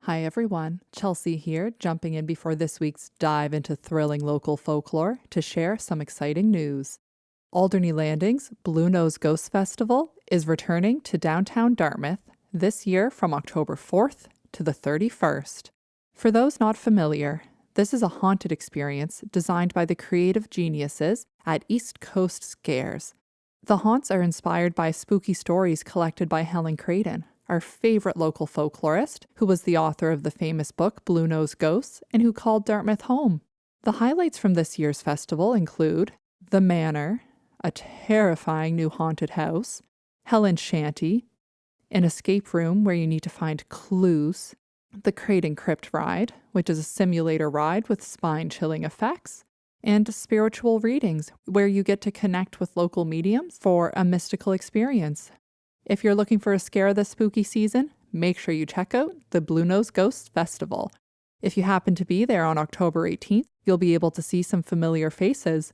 Hi everyone, Chelsea here, jumping in before this week's dive into thrilling local folklore to share some exciting news. Alderney Landing's Blue Nose Ghost Festival is returning to downtown Dartmouth this year from October 4th to the 31st. For those not familiar, this is a haunted experience designed by the creative geniuses at East Coast Scares. The haunts are inspired by spooky stories collected by Helen Creighton, our favorite local folklorist, who was the author of the famous book Blue Nose Ghosts and who called Dartmouth home. The highlights from this year's festival include The Manor, a terrifying new haunted house, Helen's Shanty, an escape room where you need to find clues, the Creighton Crypt Ride, which is a simulator ride with spine-chilling effects, and spiritual readings, where you get to connect with local mediums for a mystical experience. If you're looking for a scare this spooky season, make sure you check out the Blue Nose Ghosts Festival. If you happen to be there on October 18th, you'll be able to see some familiar faces.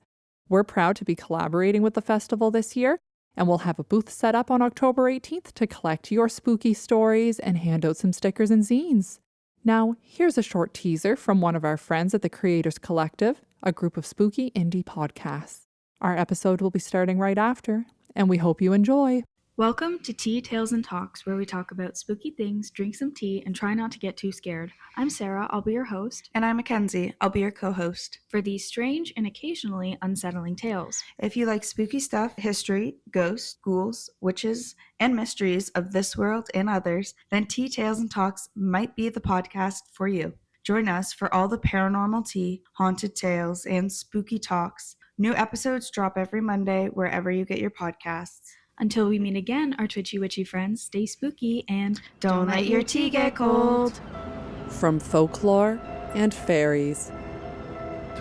We're proud to be collaborating with the festival this year, and we'll have a booth set up on October 18th to collect your spooky stories and hand out some stickers and zines. Now, here's a short teaser from one of our friends at the Creators Collective, a group of spooky indie podcasts. Our episode will be starting right after, and we hope you enjoy. Welcome to Tea, Tales, and Talks, where we talk about spooky things, drink some tea, and try not to get too scared. I'm Sarah, I'll be your host. And I'm Mackenzie, I'll be your co-host. For these strange and occasionally unsettling tales. If you like spooky stuff, history, ghosts, ghouls, witches, and mysteries of this world and others, then Tea, Tales, and Talks might be the podcast for you. Join us for all the paranormal tea, haunted tales, and spooky talks. New episodes drop every Monday wherever you get your podcasts. Until we meet again, our twitchy witchy friends, stay spooky and don't let your tea get cold. From folklore and fairies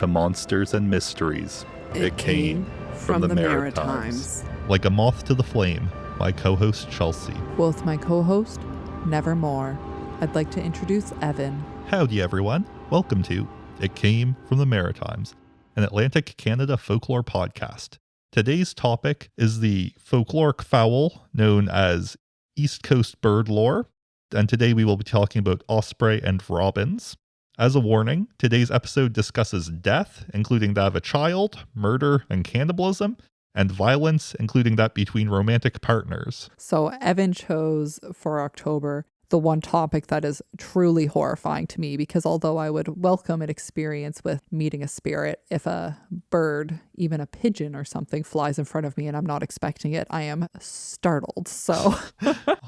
to monsters and mysteries, it came from the Maritimes. Like a moth to the flame, my co-host Chelsea. With my co-host, Nevermore. I'd like to introduce Evan. Howdy everyone, welcome to It Came From The Maritimes, an Atlantic Canada folklore podcast. Today's topic is the folkloric fowl known as East Coast bird lore, and today we will be talking about osprey and robins. As a warning, today's episode discusses death, including that of a child, murder and cannibalism, and violence, including that between romantic partners. So Evan chose for October the one topic that is truly horrifying to me, because although I would welcome an experience with meeting a spirit, if a bird, even a pigeon or something, flies in front of me and I'm not expecting it, I am startled. So,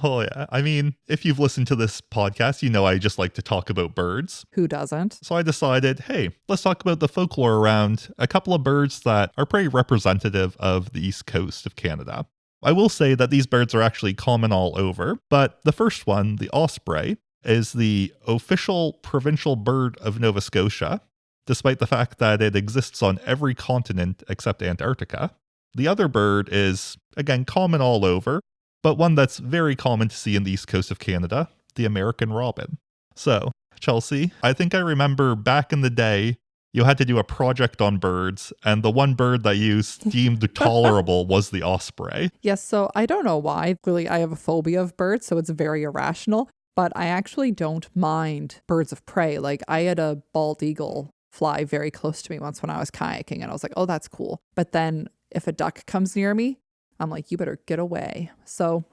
oh yeah. I mean, if you've listened to this podcast, you know I just like to talk about birds. Who doesn't? So I decided, hey, let's talk about the folklore around a couple of birds that are pretty representative of the East Coast of Canada. I will say that these birds are actually common all over, but the first one, the osprey, is the official provincial bird of Nova Scotia, despite the fact that it exists on every continent except Antarctica. The other bird is, again, common all over, but one that's very common to see in the East Coast of Canada, the American robin. So, Chelsea, I think I remember back in the day, you had to do a project on birds, and the one bird that you deemed tolerable was the osprey. Yes, so I don't know why. Really, I have a phobia of birds, so it's very irrational, but I actually don't mind birds of prey. Like, I had a bald eagle fly very close to me once when I was kayaking, and I was like, oh, that's cool. But then if a duck comes near me, I'm like, you better get away. So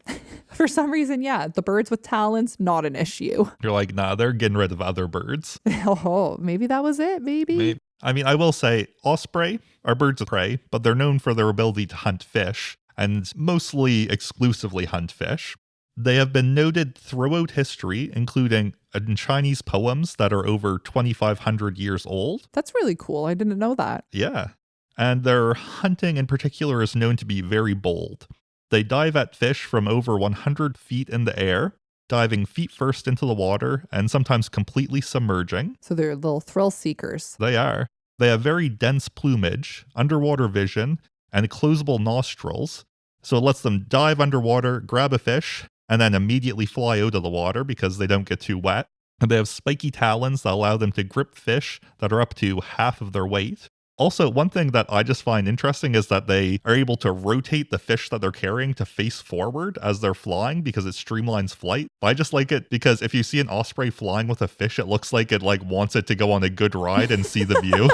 for some reason, yeah, the birds with talons, not an issue. You're like, nah, they're getting rid of other birds. Oh, maybe that was it, maybe. I mean, I will say osprey are birds of prey, but they're known for their ability to hunt fish, and mostly exclusively hunt fish. They have been noted throughout history, including in Chinese poems that are over 2,500 years old. That's really cool. I didn't know that. Yeah. And their hunting in particular is known to be very bold. They dive at fish from over 100 feet in the air, diving feet first into the water and sometimes completely submerging. So they're little thrill seekers. They are. They have very dense plumage, underwater vision, and closable nostrils. So it lets them dive underwater, grab a fish, and then immediately fly out of the water because they don't get too wet. And they have spiky talons that allow them to grip fish that are up to half of their weight. Also, one thing that I just find interesting is that they are able to rotate the fish that they're carrying to face forward as they're flying because it streamlines flight. But I just like it because if you see an osprey flying with a fish, it looks like it wants it to go on a good ride and see the view.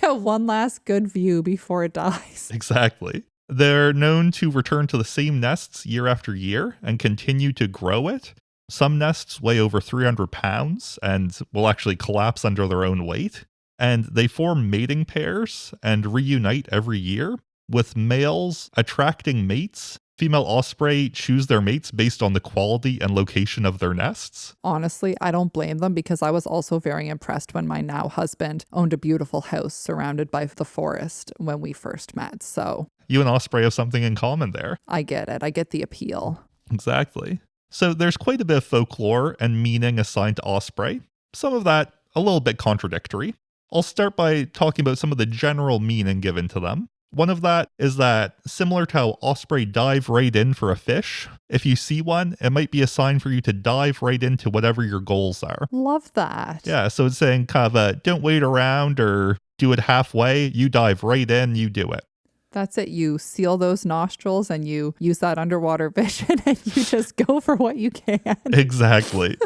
Yeah, one last good view before it dies. Exactly. They're known to return to the same nests year after year and continue to grow it. Some nests weigh over 300 pounds and will actually collapse under their own weight. And they form mating pairs and reunite every year, with males attracting mates. Female osprey choose their mates based on the quality and location of their nests. Honestly, I don't blame them because I was also very impressed when my now husband owned a beautiful house surrounded by the forest when we first met. So You and osprey have something in common there. I get it. I get the appeal. Exactly. So there's quite a bit of folklore and meaning assigned to osprey. Some of that a little bit contradictory. I'll start by talking about some of the general meaning given to them. One of that is that, similar to how osprey dive right in for a fish, if you see one, it might be a sign for you to dive right into whatever your goals are. Love that. Yeah, so it's saying kind of don't wait around or do it halfway. You dive right in, you do it. That's it. You seal those nostrils and you use that underwater vision and you just go for what you can. Exactly.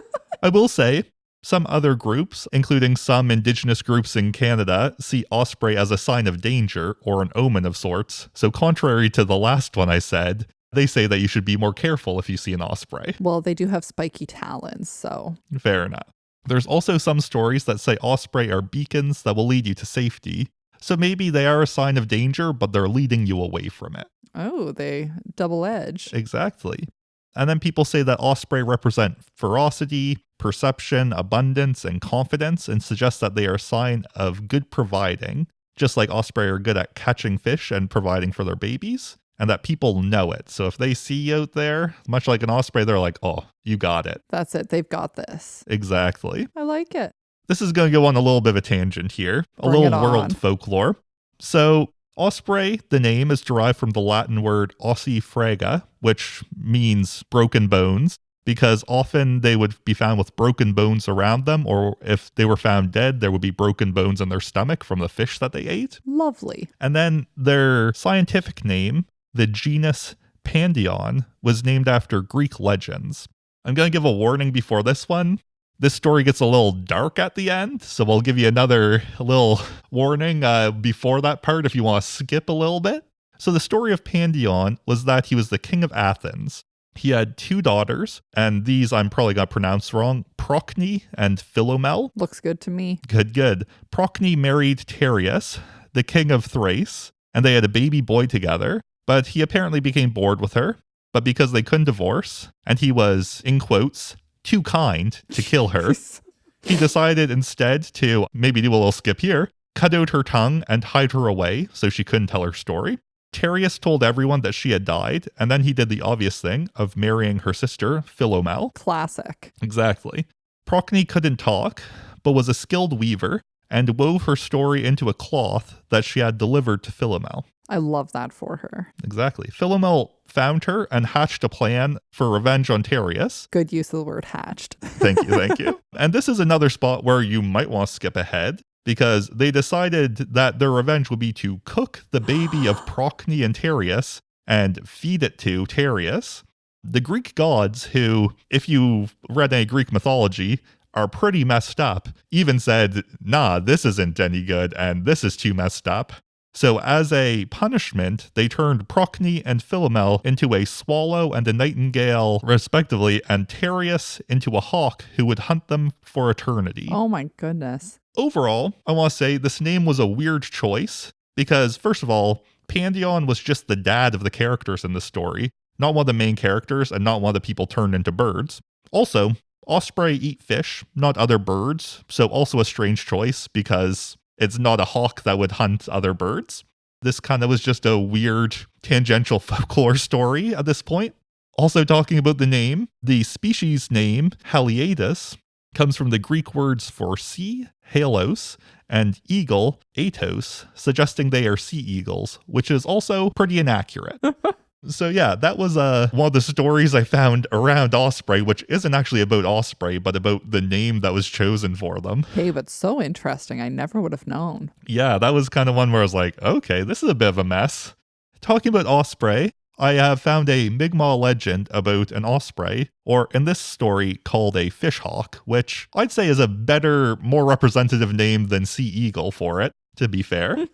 I will say, some other groups, including some Indigenous groups in Canada, see osprey as a sign of danger or an omen of sorts. So contrary to the last one I said, they say that you should be more careful if you see an osprey. Well, they do have spiky talons, so. Fair enough. There's also some stories that say osprey are beacons that will lead you to safety. So maybe they are a sign of danger, but they're leading you away from it. Oh, they double edge. Exactly. And then people say that osprey represent ferocity, perception, abundance, and confidence, and suggest that they are a sign of good providing, just like osprey are good at catching fish and providing for their babies, and that people know it. So if they see you out there, much like an osprey, they're like, oh, you got it. That's it. They've got this. Exactly. I like it. This is going to go on a little bit of a tangent here, Bring it on. world folklore. So osprey, the name, is derived from the Latin word ossifraga, which means broken bones, because often they would be found with broken bones around them, or if they were found dead, there would be broken bones in their stomach from the fish that they ate. Lovely. And then their scientific name, the genus Pandion, was named after Greek legends. I'm going to give a warning before this one. This story gets a little dark at the end, so we'll give you a little warning before that part if you want to skip a little bit. So the story of Pandion was that he was the king of Athens. He had 2 daughters, and these I'm probably going to pronounce wrong, Procne and Philomel. Looks good to me. Good. Procne married Tereus, the king of Thrace, and they had a baby boy together, but he apparently became bored with her. But because they couldn't divorce, and he was, in quotes, too kind to kill her, he decided instead to, maybe do a little skip here, cut out her tongue and hide her away so she couldn't tell her story. Tereus told everyone that she had died, and then he did the obvious thing of marrying her sister, Philomel. Classic. Exactly. Procne couldn't talk, but was a skilled weaver, and wove her story into a cloth that she had delivered to Philomel. I love that for her. Exactly. Philomel found her and hatched a plan for revenge on Tereus. Good use of the word hatched. Thank you. And this is another spot where you might want to skip ahead, because they decided that their revenge would be to cook the baby of Procne and Tereus and feed it to Tereus. The Greek gods, who, if you've read any Greek mythology, are pretty messed up, even said, nah, this isn't any good and this is too messed up. So as a punishment, they turned Procne and Philomel into a swallow and a nightingale, respectively, and Tereus into a hawk who would hunt them for eternity. Oh my goodness. Overall, I want to say this name was a weird choice because, first of all, Pandion was just the dad of the characters in the story, not one of the main characters and not one of the people turned into birds. Also, osprey eat fish, not other birds, so also a strange choice because it's not a hawk that would hunt other birds. This kind of was just a weird tangential folklore story at this point. Also talking about the name, the species name, Haliaetus, comes from the Greek words for sea, halos, and eagle, atos, suggesting they are sea eagles, which is also pretty inaccurate. So yeah, that was one of the stories I found around Osprey, which isn't actually about Osprey, but about the name that was chosen for them. Hey, but so interesting. I never would have known. Yeah, that was kind of one where I was like, okay, this is a bit of a mess. Talking about Osprey, I have found a Mi'kmaq legend about an osprey, or in this story called a fishhawk, which I'd say is a better, more representative name than sea eagle for it, to be fair.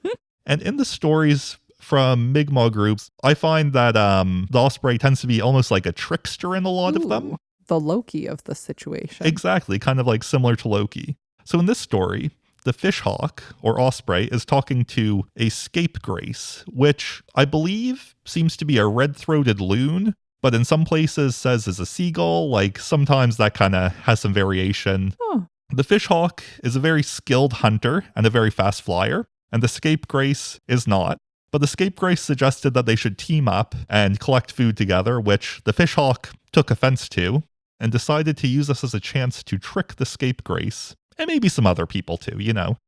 And in the stories from Mi'kmaq groups, I find that the osprey tends to be almost like a trickster in a lot of them. Ooh, the Loki of the situation. Exactly, kind of like similar to Loki. So in this story, the fishhawk, or osprey, is talking to a scapegrace, which I believe seems to be a red-throated loon, but in some places says is a seagull. Like sometimes that kind of has some variation. Huh. The fishhawk is a very skilled hunter and a very fast flyer, and the scapegrace is not. But the scapegrace suggested that they should team up and collect food together, which the fishhawk took offense to, and decided to use this as a chance to trick the scapegrace, and maybe some other people too,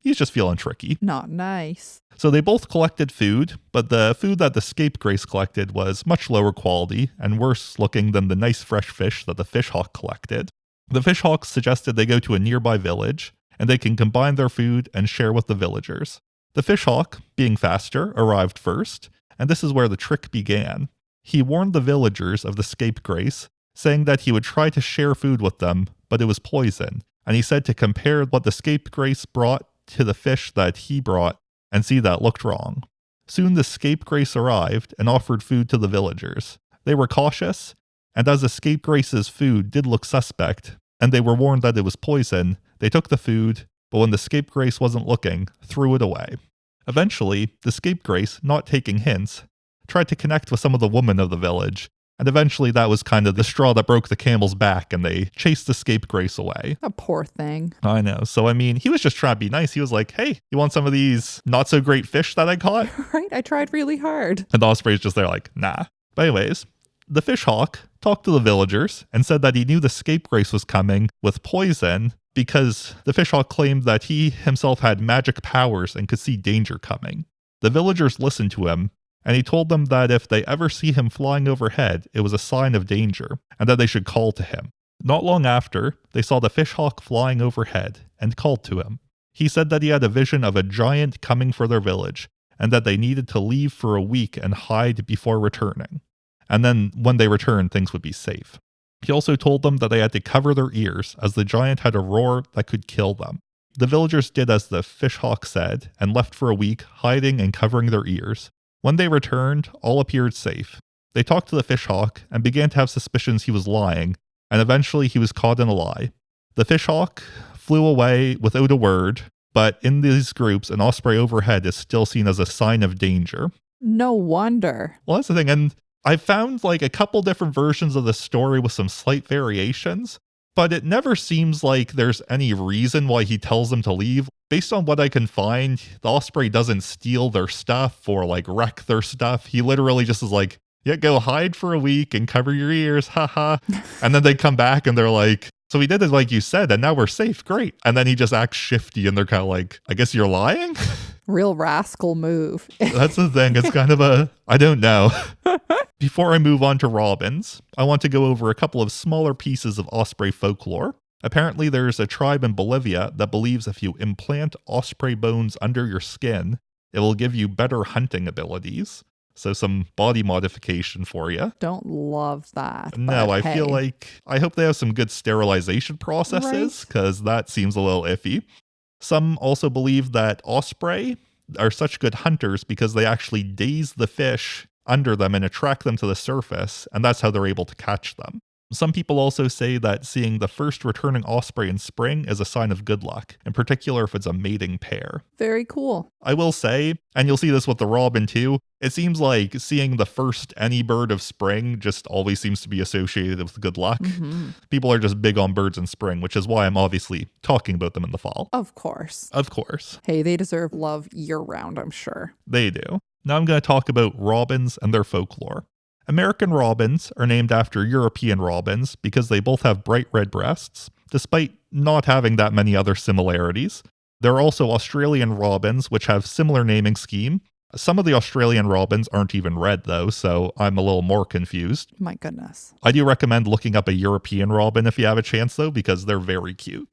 he's just feeling tricky. Not nice. So they both collected food, but the food that the scapegrace collected was much lower quality and worse looking than the nice fresh fish that the fishhawk collected. The fishhawk suggested they go to a nearby village, and they can combine their food and share with the villagers. The fishhawk, being faster, arrived first, and this is where the trick began. He warned the villagers of the scapegrace, saying that he would try to share food with them, but it was poison, and he said to compare what the scapegrace brought to the fish that he brought, and see that looked wrong. Soon the scapegrace arrived and offered food to the villagers. They were cautious, and as the scapegrace's food did look suspect, and they were warned that it was poison, they took the food, but when the scapegrace wasn't looking, threw it away. Eventually, the scapegrace, not taking hints, tried to connect with some of the women of the village, and eventually that was kind of the straw that broke the camel's back, and they chased the scapegrace away. A poor thing. I know. So, I mean, he was just trying to be nice. He was like, hey, you want some of these not-so-great fish that I caught? Right? I tried really hard. And the osprey's just there like, nah. But anyways, the fishhawk talked to the villagers and said that he knew the scapegrace was coming with poison because the fishhawk claimed that he himself had magic powers and could see danger coming. The villagers listened to him, and he told them that if they ever see him flying overhead, it was a sign of danger, and that they should call to him. Not long after, they saw the fishhawk flying overhead and called to him. He said that he had a vision of a giant coming for their village, and that they needed to leave for a week and hide before returning. And then when they returned, things would be safe. He also told them that they had to cover their ears, as the giant had a roar that could kill them. The villagers did as the fishhawk said, and left for a week, hiding and covering their ears. When they returned, all appeared safe. They talked to the fishhawk, and began to have suspicions he was lying, and eventually he was caught in a lie. The fishhawk flew away without a word, but in these groups, an osprey overhead is still seen as a sign of danger. No wonder. Well, that's the thing, and I found like a couple different versions of the story with some slight variations, but it never seems like there's any reason why he tells them to leave. Based on what I can find, the osprey doesn't steal their stuff or like wreck their stuff. He literally just is like, yeah, go hide for a week and cover your ears, haha. And then they come back and they're like, so we did it like you said, and now we're safe, great. And then he just acts shifty and they're kind of like, I guess you're lying? Real rascal move. That's the thing, it's kind of I don't know. Before I move on to robins, I want to go over a couple of smaller pieces of osprey folklore. Apparently there's a tribe in Bolivia that believes if you implant osprey bones under your skin, it will give you better hunting abilities. So some body modification for you. Don't love that. No, but I hey. feel like, I hope they have some good sterilization processes, because that seems a little iffy. Some also believe that osprey are such good hunters because they actually daze the fish under them and attract them to the surface, and that's how they're able to catch them. Some people also say that seeing the first returning osprey in spring is a sign of good luck, in particular if it's a mating pair. Very cool. I will say, and you'll see this with the robin too, it seems like seeing the first any bird of spring just always seems to be associated with good luck. Mm-hmm. People are just big on birds in spring, which is why I'm obviously talking about them in the fall. Of course. Of course. Hey, they deserve love year-round, I'm sure. They do. Now I'm going to talk about robins and their folklore. American robins are named after European robins because they both have bright red breasts, despite not having that many other similarities. There are also Australian robins, which have similar naming scheme, Some of the Australian robins aren't even red, though, so I'm a little more confused. My goodness. I do recommend looking up a European robin if you have a chance, though, because they're very cute.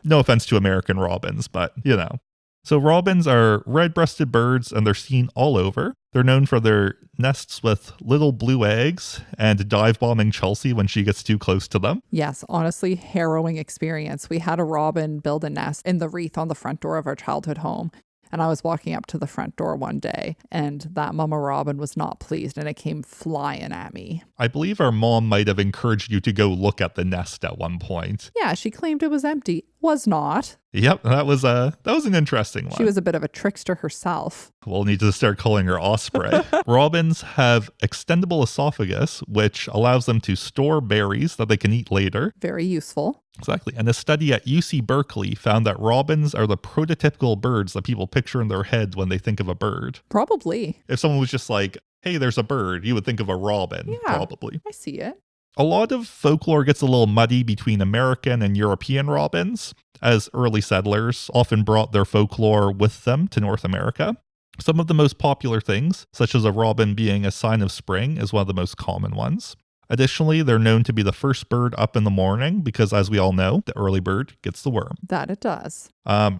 No offense to American robins, but, you know. So robins are red-breasted birds, and they're seen all over. They're known for their nests with little blue eggs and dive-bombing Chelsea when she gets too close to them. Yes, honestly, harrowing experience. We had a robin build a nest in the wreath on the front door of our childhood home. And I was walking up to the front door one day, and that mama robin was not pleased, and it came flying at me. I believe our mom might have encouraged you to go look at the nest at one point. Yeah, she claimed it was empty. Was not. Yep, that was an interesting one. She was a bit of a trickster herself. We'll need to start calling her Osprey. Robins have extendable esophagus, which allows them to store berries that they can eat later. Very useful. Exactly. And a study at UC Berkeley found that robins are the prototypical birds that people picture in their head when they think of a bird. Probably. If someone was just like, hey, there's a bird, you would think of a robin, Yeah, probably. I see it. A lot of folklore gets a little muddy between American and European robins, as early settlers often brought their folklore with them to North America. Some of the most popular things, such as a robin being a sign of spring, is one of the most common ones. Additionally, they're known to be the first bird up in the morning because, as we all know, the early bird gets the worm. That it does.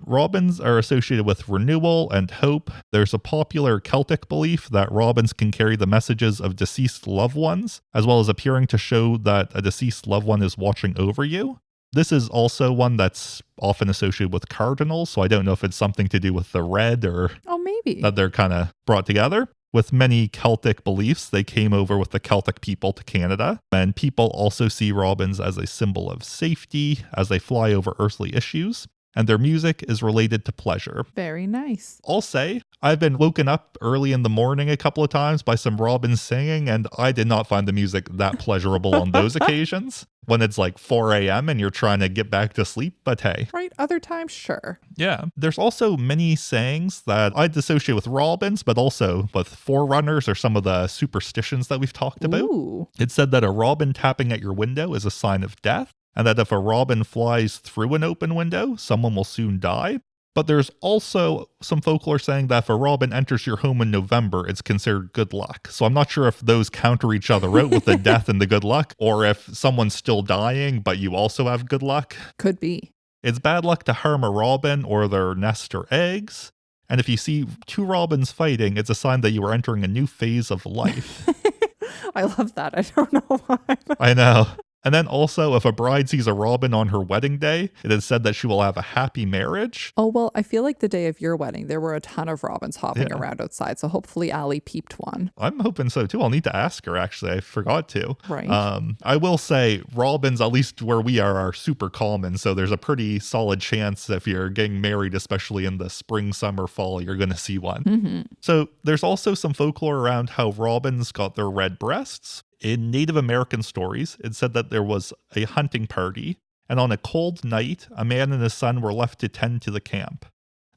Robins are associated with renewal and hope. There's a popular Celtic belief that robins can carry the messages of deceased loved ones, as well as appearing to show that a deceased loved one is watching over you. This is also one that's often associated with cardinals, so I don't know if it's something to do with the red or Oh, maybe. that they're kind of brought together. With many Celtic beliefs, they came over with the Celtic people to Canada, and people also see robins as a symbol of safety as they fly over earthly issues, and their music is related to pleasure. Very nice. I'll say, I've been woken up early in the morning a couple of times by some robins singing, and I did not find the music that pleasurable on those occasions. When it's like 4 a.m. and you're trying to get back to sleep, but hey. Right? Other times, sure. Yeah. There's also many sayings that I'd associate with robins, but also with forerunners or some of the superstitions that we've talked about. Ooh. It said that a robin tapping at your window is a sign of death, and that if a robin flies through an open window, someone will soon die. But there's also some folklore saying that if a robin enters your home in November, it's considered good luck. So I'm not sure if those counter each other out with the death and the good luck, or if someone's still dying, but you also have good luck. Could be. It's bad luck to harm a robin or their nest or eggs. And if you see two robins fighting, it's a sign that you are entering a new phase of life. I love that. I don't know why. I know. And then also, if a bride sees a robin on her wedding day, it is said that she will have a happy marriage. Oh, well, I feel like the day of your wedding, there were a ton of robins hopping Yeah. around outside. So hopefully Allie peeped one. I'm hoping so too. I'll need to ask her, actually. I forgot to. Right. I will say robins, at least where we are super common. So there's a pretty solid chance if you're getting married, especially in the spring, summer, fall, you're going to see one. Mm-hmm. So there's also some folklore around how robins got their red breasts. In Native American stories, it said that there was a hunting party, and on a cold night, a man and his son were left to tend to the camp.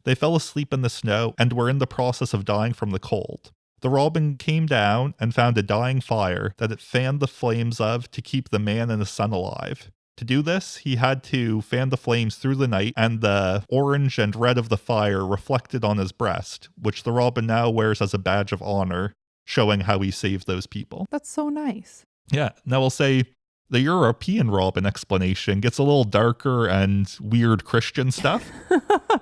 They fell asleep in the snow and were in the process of dying from the cold. The robin came down and found a dying fire that it fanned the flames of to keep the man and his son alive. To do this, he had to fan the flames through the night, and the orange and red of the fire reflected on his breast, which the robin now wears as a badge of honor, showing how he saved those people. That's so nice. Yeah. Now we'll say the European robin explanation gets a little darker and weird Christian stuff.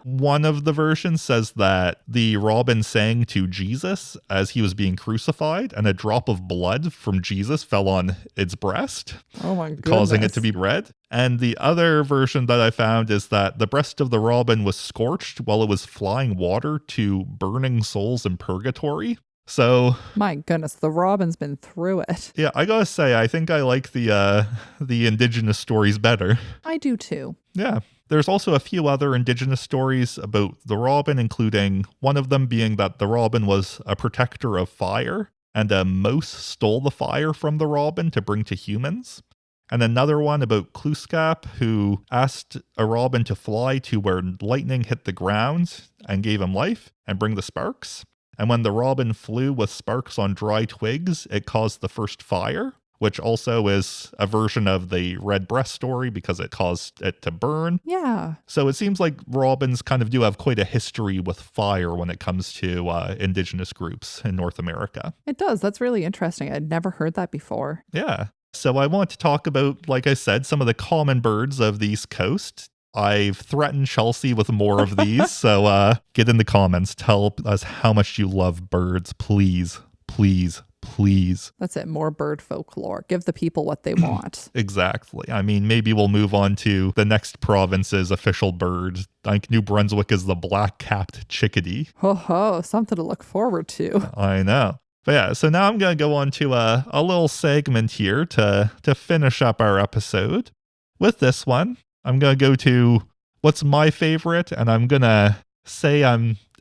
One of the versions says that the robin sang to Jesus as he was being crucified, and a drop of blood from Jesus fell on its breast, Oh my goodness. causing it to be red. And the other version that I found is that the breast of the robin was scorched while it was flying water to burning souls in purgatory. So, My goodness, the robin's been through it. yeah, I gotta say, I think I like the indigenous stories better. I do too. Yeah. There's also a few other indigenous stories about the robin, including one of them being that the robin was a protector of fire, and a mouse stole the fire from the robin to bring to humans. And another one about Glooscap, who asked a robin to fly to where lightning hit the ground and gave him life and bring the sparks. And when the robin flew with sparks on dry twigs, it caused the first fire, which also is a version of the red breast story because it caused it to burn. Yeah. So it seems like robins kind of do have quite a history with fire when it comes to indigenous groups in North America. It does. That's really interesting. I'd never heard that before. Yeah. So I want to talk about, like I said, some of the common birds of the East Coast. I've threatened Chelsea with more of these, so get in the comments. Tell us how much you love birds, please, please, please. That's it. More bird folklore. Give the people what they want. Exactly. I mean, maybe we'll move on to the next province's official bird. I think New Brunswick is the black-capped chickadee. Ho ho, something to look forward to. I know. But yeah, so now I'm going to go on to a little segment here to finish up our episode. With this one, I'm going to go to what's my favorite, and I'm going to say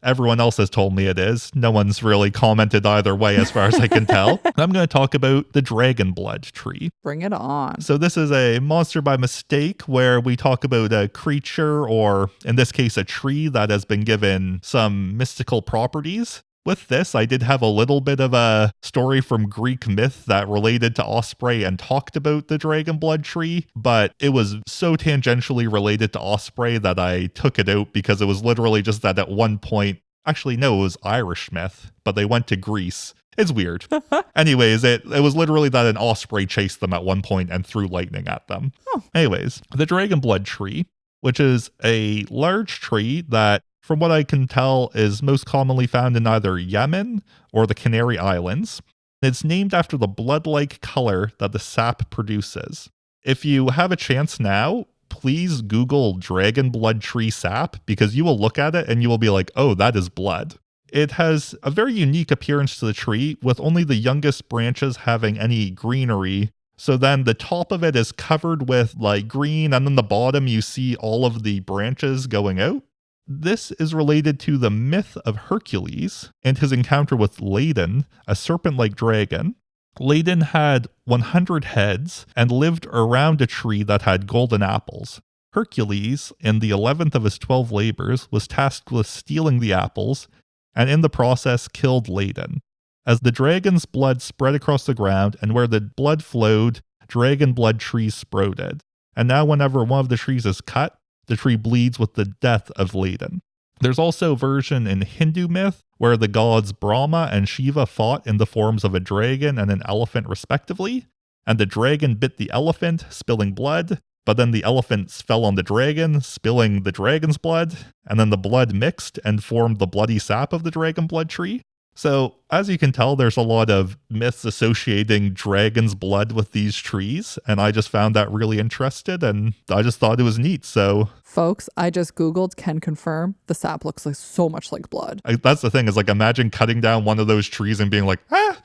everyone else has told me it is. No one's really commented either way as far as I can tell. I'm going to talk about the dragon blood tree. Bring it on. So this is a monster by mistake where we talk about a creature, or in this case, a tree that has been given some mystical properties. With this, I did have a little bit of a story from Greek myth that related to Osprey and talked about the dragon blood tree, but it was so tangentially related to Osprey that I took it out because it was literally just that at one point, actually no, it was Irish myth, but they went to Greece. It's weird. Anyways, it was literally that an osprey chased them at one point and threw lightning at them. Oh. Anyways, the dragon blood tree, which is a large tree that, from what I can tell, is most commonly found in either Yemen or the Canary Islands. It's named after the blood-like color that the sap produces. If you have a chance now, please Google dragon blood tree sap, because you will look at it and you will be like, oh, that is blood. It has a very unique appearance to the tree, with only the youngest branches having any greenery. So then the top of it is covered with like green, and then the bottom you see all of the branches going out. This is related to the myth of Hercules and his encounter with Ladon, a serpent-like dragon. Ladon had 100 heads and lived around a tree that had golden apples. Hercules, in the 11th of his 12 labors, was tasked with stealing the apples, and in the process killed Ladon. As the dragon's blood spread across the ground, and where the blood flowed, dragon blood trees sprouted. And now whenever one of the trees is cut, the tree bleeds with the death of Ladon. There's also a version in Hindu myth where the gods Brahma and Shiva fought in the forms of a dragon and an elephant respectively, and the dragon bit the elephant, spilling blood, but then the elephants fell on the dragon, spilling the dragon's blood, and then the blood mixed and formed the bloody sap of the dragon blood tree. So, as you can tell, there's a lot of myths associating dragon's blood with these trees, and I just found that really interesting, and I just thought it was neat, so... Folks, I just Googled, can confirm, the sap looks like so much like blood. That's the thing, is like, imagine cutting down one of those trees and being like, ah!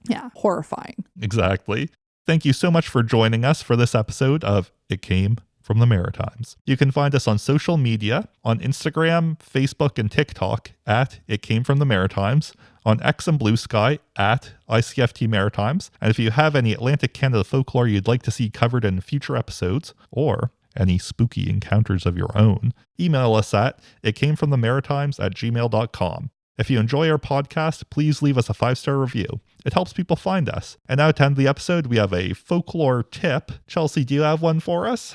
Yeah, horrifying. Exactly. Thank you so much for joining us for this episode of It Came From The Maritimes. You can find us on social media, on Instagram, Facebook, and TikTok at It Came From The Maritimes, on X and Blue Sky at ICFT Maritimes. And if you have any Atlantic Canada folklore you'd like to see covered in future episodes, or any spooky encounters of your own, email us at itcamefromthemaritimes@gmail.com. If you enjoy our podcast, please leave us a 5-star review. It helps people find us. And now to end the episode, we have a folklore tip. Chelsea, do you have one for us?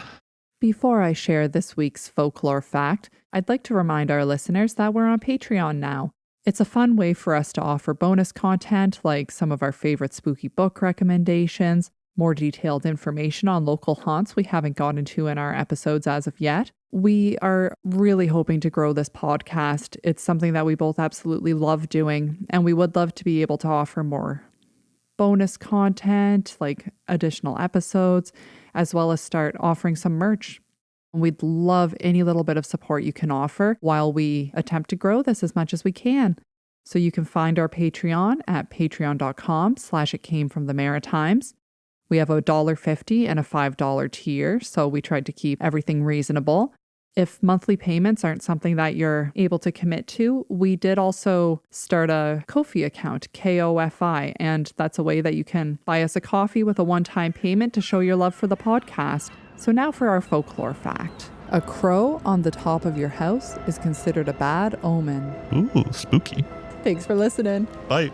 Before I share this week's folklore fact, I'd like to remind our listeners that we're on Patreon now. It's a fun way for us to offer bonus content like some of our favorite spooky book recommendations, more detailed information on local haunts we haven't gotten into in our episodes as of yet. We are really hoping to grow this podcast. It's something that we both absolutely love doing, and we would love to be able to offer more bonus content, like additional episodes, as well as start offering some merch. We'd love any little bit of support you can offer while we attempt to grow this as much as we can. So you can find our Patreon at patreon.com/itcamefromthemaritimes. We have a $1.50 and a $5 tier, so we tried to keep everything reasonable. If monthly payments aren't something that you're able to commit to, we did also start a Ko-fi account, KOFI, and that's a way that you can buy us a coffee with a one-time payment to show your love for the podcast. So now for our folklore fact. A crow on the top of your house is considered a bad omen. Ooh, spooky. Thanks for listening. Bye.